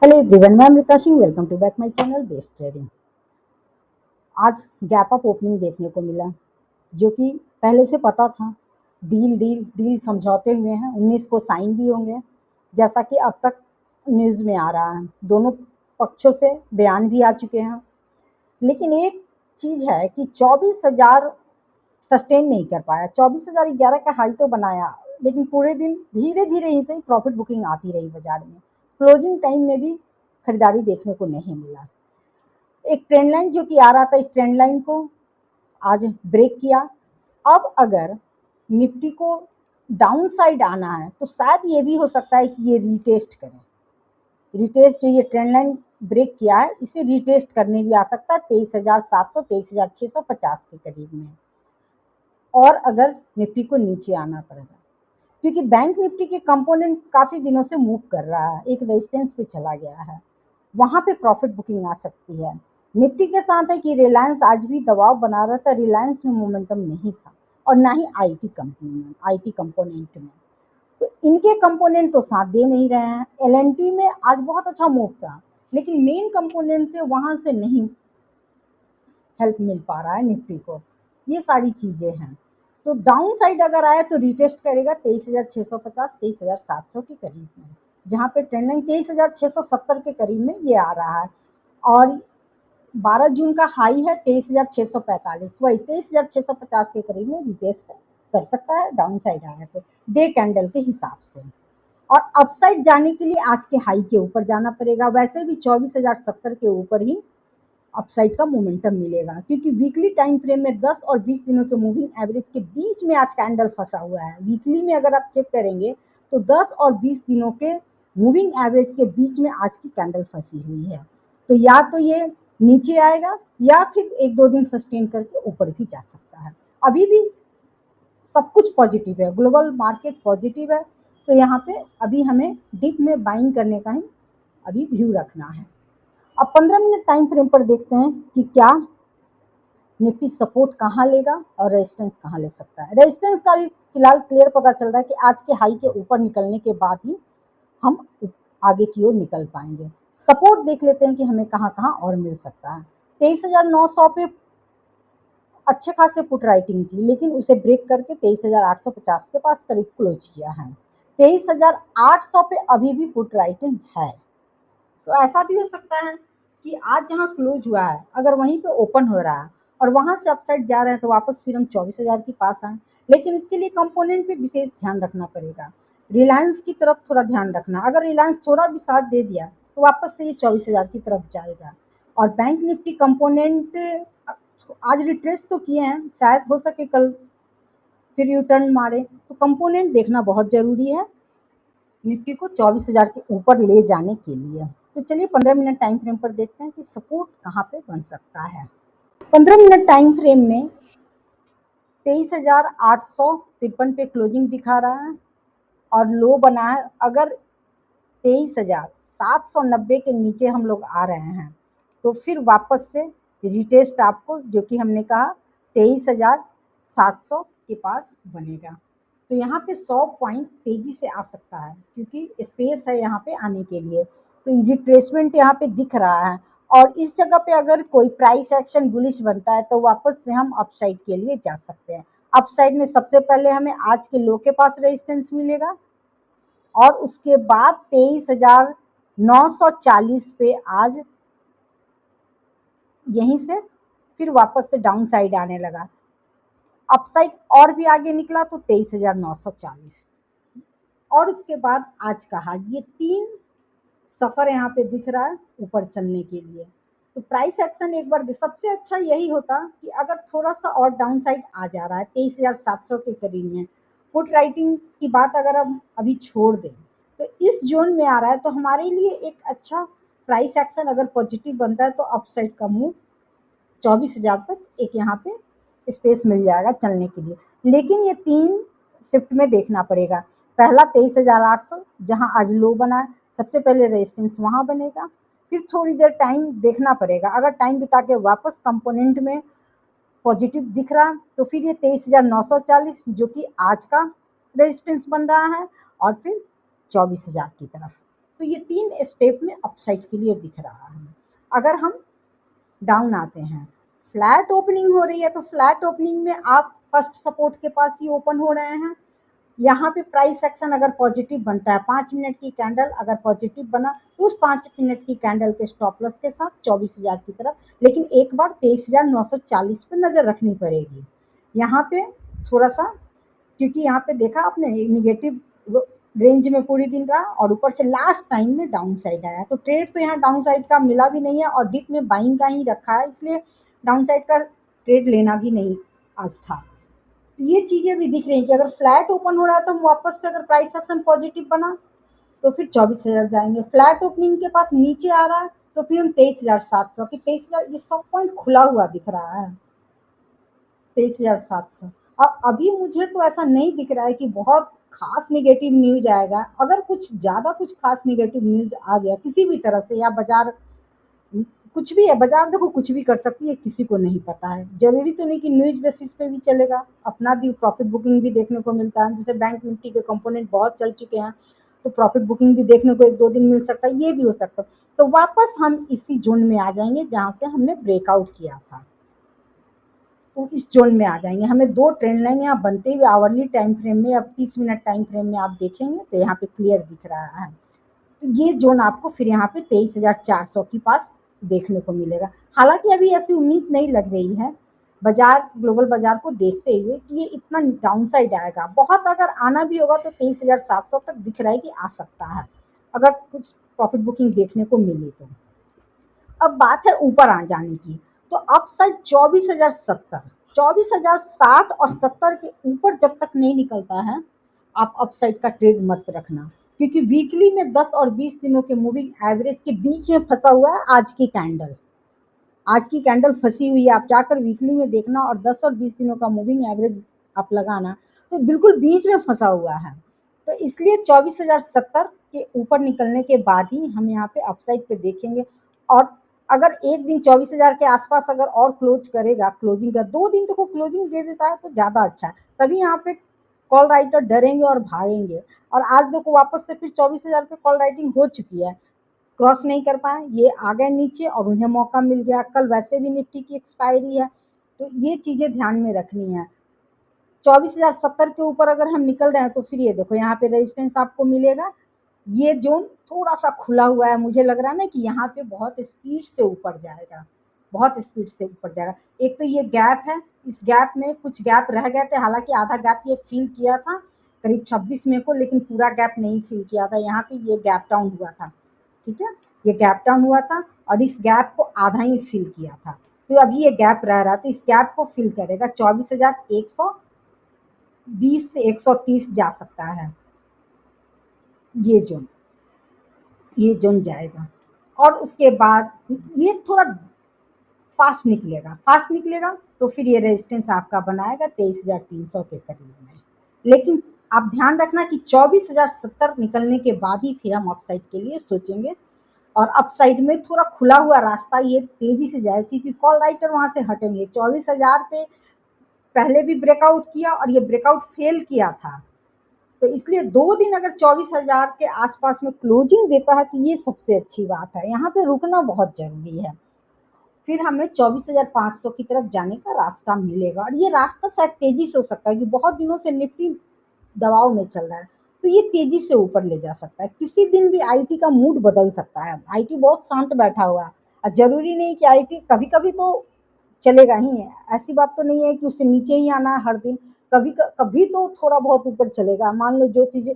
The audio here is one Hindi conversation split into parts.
हेलो एवरीवन, मैं Amrita Singh. Welcome to back my channel best trading. आज गैप अप ओपनिंग देखने को मिला, जो कि पहले से पता था। डील डील डील समझौते हुए हैं, 19 को साइन भी होंगे, जैसा कि अब तक न्यूज़ में आ रहा है। दोनों पक्षों से बयान भी आ चुके हैं। लेकिन एक चीज़ है कि 24,000 सस्टेन नहीं कर पाया। 24,011 का हाई तो बनाया, लेकिन पूरे दिन धीरे धीरे ही से प्रॉफिट बुकिंग आती रही बाजार में। क्लोजिंग टाइम में भी खरीदारी देखने को नहीं मिला। एक ट्रेंड लाइन जो कि आ रहा था, इस ट्रेंड लाइन को आज ब्रेक किया। अब अगर निफ्टी को डाउन साइड आना है तो शायद ये भी हो सकता है कि ये रीटेस्ट करें। रीटेस्ट जो ये ट्रेंड लाइन ब्रेक किया है, इसे रीटेस्ट करने भी आ सकता है 23,700 23,650 के करीब में। और अगर निफ्टी को नीचे आना पड़ेगा, क्योंकि बैंक निफ्टी के कंपोनेंट काफ़ी दिनों से मूव कर रहा है, एक रेजिस्टेंस पे चला गया है, वहाँ पे प्रॉफिट बुकिंग आ सकती है। निफ्टी के साथ है कि रिलायंस आज भी दबाव बना रहा था। रिलायंस में मोमेंटम नहीं था, और ना ही आईटी कंपनी में, आईटी कंपोनेंट में। तो इनके कंपोनेंट तो साथ दे नहीं रहे हैं। एलएनटी में आज बहुत अच्छा मूव था, लेकिन मेन कंपोनेंट थे वहाँ से नहीं हेल्प मिल पा रहा है निफ्टी को। ये सारी चीज़ें हैं। तो डाउन साइड अगर आए तो रिटेस्ट करेगा 23,650 23,700 के करीब में, जहाँ पे ट्रेंड लाइन 23,670 के करीब में ये आ रहा है। और 12 जून का हाई है 23,645, वही 23,650 के करीब में रिटेस्ट कर सकता है डाउन साइड आया तो, डे कैंडल के हिसाब से। और अपसाइड जाने के लिए आज के हाई के ऊपर जाना पड़ेगा। वैसे भी 24,070 के ऊपर ही अपसाइड का मोमेंटम मिलेगा, क्योंकि वीकली टाइम फ्रेम में 10 और 20 दिनों के मूविंग एवरेज के बीच में आज कैंडल फंसा हुआ है। वीकली में अगर आप चेक करेंगे तो 10 और 20 दिनों के मूविंग एवरेज के बीच में आज की कैंडल फंसी हुई है। तो या तो ये नीचे आएगा, या फिर 1-2 दिन सस्टेन करके ऊपर भी जा सकता है। अभी भी सब कुछ पॉजिटिव है, ग्लोबल मार्केट पॉजिटिव है। तो यहाँ पे अभी हमें डिप में बाइंग करने का ही अभी व्यू रखना है। अब 15 मिनट टाइम फ्रेम पर देखते हैं कि क्या निफ्टी सपोर्ट कहाँ लेगा और रेजिस्टेंस कहाँ ले सकता है। रेजिस्टेंस का भी फिलहाल क्लियर पता चल रहा है कि आज के हाई के ऊपर निकलने के बाद ही हम आगे की ओर निकल पाएंगे। सपोर्ट देख लेते हैं कि हमें कहाँ कहाँ और मिल सकता है। 23,900 पे अच्छे खासे पुट राइटिंग थी, लेकिन उसे ब्रेक करके 23,850 के पास करीब क्लोज किया है। 23,800 पे अभी भी पुट राइटिंग है। तो ऐसा भी हो सकता है कि आज जहाँ क्लोज हुआ है, अगर वहीं पे ओपन हो रहा है और वहाँ से अपसाइड जा रहे हैं, तो वापस फिर हम 24,000 के पास आए। लेकिन इसके लिए कंपोनेंट पे विशेष ध्यान रखना पड़ेगा। रिलायंस की तरफ थोड़ा ध्यान रखना। अगर रिलायंस थोड़ा भी साथ दे दिया तो वापस से ये 24,000 की तरफ जाएगा। और बैंक निफ्टी कंपोनेंट आज रिट्रेस तो किए हैं, शायद हो सके कल फिर यू टर्न मारे। तो कंपोनेंट देखना बहुत ज़रूरी है निफ्टी को 24,000 के ऊपर ले जाने के लिए। तो चलिए 15 मिनट टाइम फ्रेम पर देखते हैं कि सपोर्ट कहाँ पे बन सकता है। 15 मिनट टाइम फ्रेम में 23,853 पे क्लोजिंग दिखा रहा है और लो बना है। अगर 23,790 के नीचे हम लोग आ रहे हैं तो फिर वापस से रिटेस्ट आपको, जो कि हमने कहा 23,700 के पास बनेगा। तो यहाँ पे 100 पॉइंट तेजी से आ सकता है, क्योंकि स्पेस है यहाँ पे आने के लिए। तो रिट्रेसमेंट यहाँ पे दिख रहा है, और इस जगह पे अगर कोई प्राइस एक्शन बुलिश बनता है तो वापस से हम अपसाइड के लिए जा सकते हैं। अपसाइड में सबसे पहले हमें आज के लो के पास रेजिस्टेंस मिलेगा, और उसके बाद 23,940 पे आज यहीं से फिर वापस से डाउन साइड आने लगा। अपसाइड और भी आगे निकला तो 23,940, और उसके बाद आज का हाई। ये 3 सफर यहाँ पे दिख रहा है ऊपर चलने के लिए। तो प्राइस एक्शन एक बार सबसे अच्छा यही होता कि अगर थोड़ा सा और डाउन साइड आ जा रहा है 23,700 के करीब में, पुट राइटिंग की बात अगर हम अभी छोड़ दें तो इस जोन में आ रहा है, तो हमारे लिए एक अच्छा प्राइस एक्शन अगर पॉजिटिव बनता है तो अपसाइड का मूव 24,000 तक एक यहाँ पे स्पेस मिल जाएगा चलने के लिए। लेकिन ये 3 शिफ्ट में देखना पड़ेगा। पहला 23,800 जहाँ आज लो बना है, सबसे पहले रेजिस्टेंस वहाँ बनेगा। फिर थोड़ी देर टाइम देखना पड़ेगा। अगर टाइम बिता के वापस कंपोनेंट में पॉजिटिव दिख रहा तो फिर ये 23,940 जो कि आज का रेजिस्टेंस बन रहा है, और फिर 24,000 की तरफ। तो ये 3 स्टेप में अपसाइड के लिए दिख रहा है। अगर हम डाउन आते हैं, फ्लैट ओपनिंग हो रही है, तो फ्लैट ओपनिंग में आप फर्स्ट सपोर्ट के पास ही ओपन हो रहे हैं। यहाँ पे प्राइस एक्शन अगर पॉजिटिव बनता है, 5 मिनट की कैंडल अगर पॉजिटिव बना तो उस 5 मिनट की कैंडल के स्टॉप लॉस के साथ 24,000 की तरफ, लेकिन एक बार 23,940 पे नजर रखनी पड़ेगी। यहाँ पे थोड़ा सा, क्योंकि यहाँ पे देखा आपने निगेटिव रेंज में पूरी दिन रहा और ऊपर से लास्ट टाइम में डाउन साइड आया, तो ट्रेड तो यहाँ डाउन साइड का मिला भी नहीं है और डिप में बाइंग का ही रखा है, इसलिए डाउन साइड का ट्रेड लेना भी नहीं आज था। तो ये चीज़ें भी दिख रही हैं कि अगर फ्लैट ओपन हो रहा है तो हम वापस से अगर प्राइस एक्शन पॉजिटिव बना तो फिर 24,000 जाएंगे। फ्लैट ओपनिंग के पास नीचे आ रहा है तो फिर हम 23,700 की 23,000, ये 100 पॉइंट खुला हुआ दिख रहा है 23,700। और अभी मुझे तो ऐसा नहीं दिख रहा है कि बहुत खास निगेटिव न्यूज आएगा। अगर कुछ ज़्यादा कुछ खास निगेटिव न्यूज आ गया किसी भी तरह से, या बाजार कुछ भी है, बाजार देखो कुछ भी कर सकती है, किसी को नहीं पता है। जरूरी तो नहीं कि न्यूज बेसिस पे भी चलेगा, अपना भी प्रॉफिट बुकिंग भी देखने को मिलता है। जैसे बैंक निफ्टी के कंपोनेंट बहुत चल चुके हैं तो प्रॉफिट बुकिंग भी देखने को 1-2 दिन मिल सकता है, ये भी हो सकता है। तो वापस हम इसी जोन में आ जाएंगे जहां से हमने ब्रेकआउट किया था, तो इस जोन में आ जाएंगे। हमें 2 ट्रेंड लाइन यहाँ बनते हुए आवरली टाइम फ्रेम में, अब 30 मिनट टाइम फ्रेम में आप देखेंगे तो यहाँ पे क्लियर दिख रहा है। तो ये जोन आपको फिर यहाँ पे 23,400 के पास देखने को मिलेगा। हालांकि अभी ऐसी उम्मीद नहीं लग रही है बाजार, ग्लोबल बाजार को देखते हुए कि ये इतना डाउन साइड आएगा। बहुत अगर आना भी होगा तो 23,700 तक दिख रहा है कि आ सकता है, अगर कुछ प्रॉफिट बुकिंग देखने को मिले तो। अब बात है ऊपर आ जाने की, तो अप साइड 24,070, 24,060 और 70 के ऊपर जब तक नहीं निकलता है आप अप साइड का ट्रेड मत रखना, क्योंकि वीकली में 10 और 20 दिनों के मूविंग एवरेज के बीच में फंसा हुआ है आज की कैंडल। आज की कैंडल फंसी हुई है, आप जाकर वीकली में देखना और 10 और 20 दिनों का मूविंग एवरेज आप लगाना, तो बिल्कुल बीच में फंसा हुआ है। तो इसलिए 24,070 के ऊपर निकलने के बाद ही हम यहाँ पे अपसाइड पे देखेंगे। और अगर एक दिन 24,000 के आसपास अगर और क्लोज करेगा, क्लोजिंग का 2 दिन तो क्लोजिंग दे देता है तो ज़्यादा अच्छा है, तभी यहाँ पे कॉल राइटर डरेंगे और भागेंगे। और आज देखो वापस से फिर 24,000 पे कॉल राइटिंग हो चुकी है, क्रॉस नहीं कर पाए, ये आ गए नीचे और उन्हें मौका मिल गया। कल वैसे भी निफ्टी की एक्सपायरी है, तो ये चीज़ें ध्यान में रखनी है। 24,070 के ऊपर अगर हम निकल रहे हैं तो फिर ये देखो यहाँ पे रेजिस्टेंस आपको मिलेगा। ये जोन थोड़ा सा खुला हुआ है, मुझे लग रहा है ना कि यहाँ पे बहुत स्पीड से ऊपर जाएगा, बहुत स्पीड से ऊपर जाएगा। एक तो ये गैप है, इस गैप में कुछ गैप रह गए थे, हालांकि आधा गैप ये फिल किया था करीब 26 में को, लेकिन पूरा गैप नहीं फिल किया था। यहाँ पे ये गैप डाउन हुआ था, ठीक है, ये गैप डाउन हुआ था और इस गैप को आधा ही फिल किया था। तो अभी ये गैप रह रहा है, तो इस गैप को फिल करेगा। 24,120 से 130 जा सकता है ये जोन, ये जोन जाएगा। और उसके बाद ये थोड़ा फास्ट निकलेगा, फास्ट निकलेगा तो फिर ये रेजिस्टेंस आपका बनाएगा 23,300 के करीब में। लेकिन आप ध्यान रखना कि 24,070 निकलने के बाद ही फिर हम अपसाइड के लिए सोचेंगे। और अपसाइड में थोड़ा खुला हुआ रास्ता ये तेजी से जाए, क्योंकि कॉल राइटर वहां से हटेंगे। 24,000 पे पहले भी ब्रेकआउट किया और ये ब्रेकआउट फेल किया था, तो इसलिए 2 दिन अगर 24,000 के आसपास में क्लोजिंग देता है तो ये सबसे अच्छी बात है। यहाँ पे रुकना बहुत जरूरी है, फिर हमें 24,500 की तरफ जाने का रास्ता मिलेगा। और ये रास्ता शायद तेजी से हो सकता है कि बहुत दिनों से निफ्टी दबाव में चल रहा है, तो ये तेजी से ऊपर ले जा सकता है। किसी दिन भी आईटी का मूड बदल सकता है, आईटी बहुत शांत बैठा हुआ है और जरूरी नहीं कि आईटी कभी कभी तो चलेगा ही है, ऐसी बात तो नहीं है कि उससे नीचे ही आना है हर दिन। कभी कभी तो थोड़ा बहुत ऊपर चलेगा। मान लो जो चीजें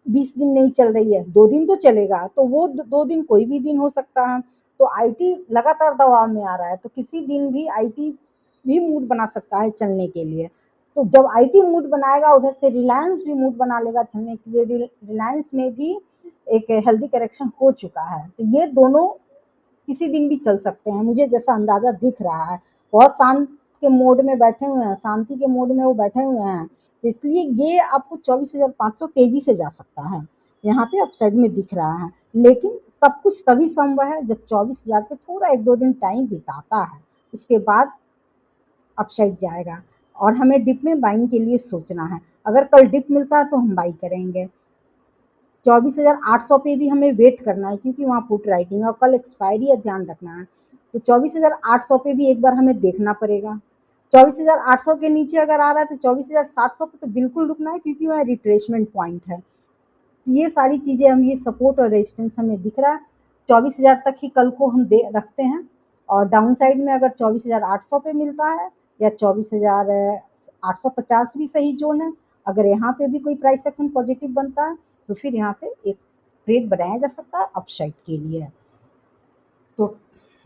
20 दिन नहीं चल रही है, 2 दिन तो चलेगा, तो वो 2 दिन कोई भी दिन हो सकता है। तो आईटी लगातार दबाव में आ रहा है, तो किसी दिन भी आईटी भी मूड बना सकता है चलने के लिए। तो जब आईटी मूड बनाएगा उधर से रिलायंस भी मूड बना लेगा चलने के लिए। रिलायंस में भी एक हेल्दी करेक्शन हो चुका है, तो ये दोनों किसी दिन भी चल सकते हैं, मुझे जैसा अंदाजा दिख रहा है। बहुत शांत के मोड में बैठे हुए हैं, शांति के मोड में वो बैठे हुए हैं, तो इसलिए ये आपको 24,500 तेजी से जा सकता है, यहाँ पे अपसाइड में दिख रहा है। लेकिन सब कुछ तभी संभव है जब 24,000 पे थोड़ा 1-2 दिन टाइम बिताता है, उसके बाद अपसाइड जाएगा। और हमें डिप में बाइंग के लिए सोचना है, अगर कल डिप मिलता है तो हम बाई करेंगे। 24,800 पे भी हमें वेट करना है क्योंकि वहाँ पुट राइटिंग है और कल एक्सपायरी है, ध्यान रखना है। तो 24,800 पे भी एक बार हमें देखना पड़ेगा। 24,800 के नीचे अगर आ रहा है तो 24,700 पे तो बिल्कुल रुकना है क्योंकि वह रिट्रेसमेंट पॉइंट है। तो ये सारी चीज़ें हम, ये सपोर्ट और रेजिस्टेंस हमें दिख रहा है। 24,000 तक ही कल को हम दे रखते हैं और डाउन साइड में अगर 24,800 पे मिलता है या 24,850 भी सही जोन है। अगर यहाँ पे भी कोई प्राइस एक्शन पॉजिटिव बनता है तो फिर यहाँ पे एक ट्रेड बनाया जा सकता है अपसाइड के लिए। तो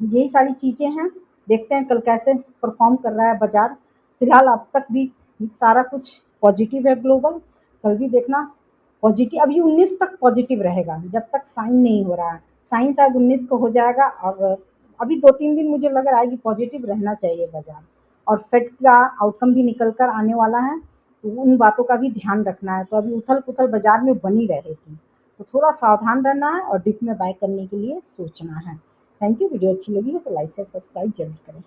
यही सारी चीज़ें हैं, देखते हैं कल कैसे परफॉर्म कर रहा है बाजार। फिलहाल अब तक भी सारा कुछ पॉजिटिव है ग्लोबल, कल भी देखना पॉजिटिव। अभी 19 तक पॉजिटिव रहेगा जब तक साइन नहीं हो रहा है। साइन शायद 19 को हो जाएगा और अभी 2-3 दिन मुझे लग रहा है कि पॉजिटिव रहना चाहिए बाजार। और फेड का आउटकम भी निकल कर आने वाला है तो उन बातों का भी ध्यान रखना है। तो अभी उथल पुथल बाजार में बनी रहेगी, तो थोड़ा सावधान रहना है और डिप में बाय करने के लिए सोचना है। Thank you. वीडियो अच्छी लगी हो तो लाइक शेयर सब्सक्राइब जरूर करें।